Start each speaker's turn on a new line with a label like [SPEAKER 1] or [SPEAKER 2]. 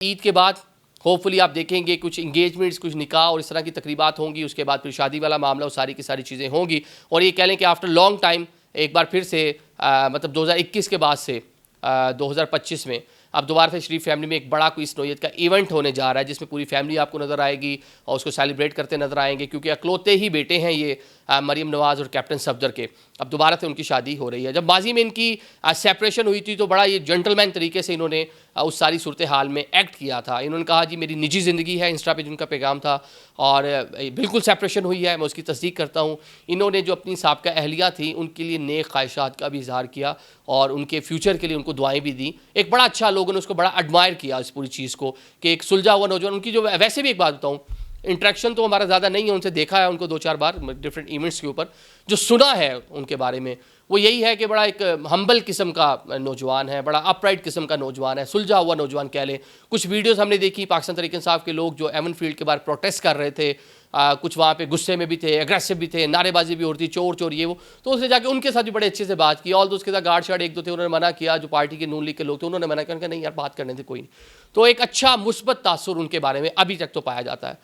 [SPEAKER 1] ईद के बाद होपफुली आप देखेंगे कुछ इंगेजमेंट्स, कुछ निकाह और इस तरह की तकरीबात होंगी। उसके बाद फिर शादी वाला मामला और सारी की सारी चीज़ें होंगी। और ये कह लें कि आफ्टर लॉन्ग टाइम एक बार फिर से मतलब 2021 के बाद से 2025 में अब दोबारा से शरीफ फैमिली में एक बड़ा कोई इस नौयत का इवेंट होने जा रहा है, जिसमें पूरी फैमिली आपको नज़र आएगी और उसको सेलिब्रेट करते नजर आएंगे, क्योंकि अकलौते ही बेटे हैं ये मरीम नवाज़ और कैप्टन सफदर के। अब दोबारा से उनकी शादी हो रही है। जब माजी में इनकी सेपरेशन हुई थी तो बड़ा ये जेंटलमैन तरीके से इन्होंने उस सारी सूरत हाल में एक्ट किया था। इन्होंने कहा जी मेरी निजी ज़िंदगी है, इंस्टा पे जिनका पैगाम था, और बिल्कुल सेपरेशन हुई है, मैं उसकी तस्दीक करता हूँ। इन्होंने जो अपनी साबका अहलिया थी उनके लिए नेक ख्वाहिशात का भी इजहार किया और उनके फ्यूचर के लिए उनको दुआएं भी दी। एक बड़ा अच्छा, लोगों ने उसको बड़ा एडमायर किया इस पूरी चीज़ को कि एक सुलझा हुआ नौजवान। उनकी जो, वैसे भी एक बात बताऊँ, इंट्रैक्शन तो हमारा ज़्यादा नहीं है, उनसे देखा है उनको 2-4 बार डिफरेंट इवेंट्स के ऊपर। जो सुना है उनके बारे में वो यही है कि बड़ा एक हम्बल किस्म का नौजवान है, बड़ा अपराइट किस्म का नौजवान है, सुलझा हुआ नौजवान कह लें। कुछ वीडियोस हमने देखी पाकिस्तान तहरीक इंसाफ के लोग जो एवन फील्ड के बारे प्रोटेस्ट कर रहे थे, कुछ वहाँ पे गुस्से में भी थे, एग्रेसिव भी थे, नारेबाजी भी हो रही थी, चोर चोर ये वो। तो उसने जाके उनके साथ भी बड़े अच्छे से बात की। ऑल तो उसके साथ गार्ड शार्ड एक दो थे, उन्होंने मना किया। जो पार्टी के नून लीग के लोग थे उन्होंने मना किया, उनका नहीं यार बात करने थे कोई नहीं। तो एक अच्छा मुस्बत तासुर उनके बारे में अभी तक तो पाया जाता है।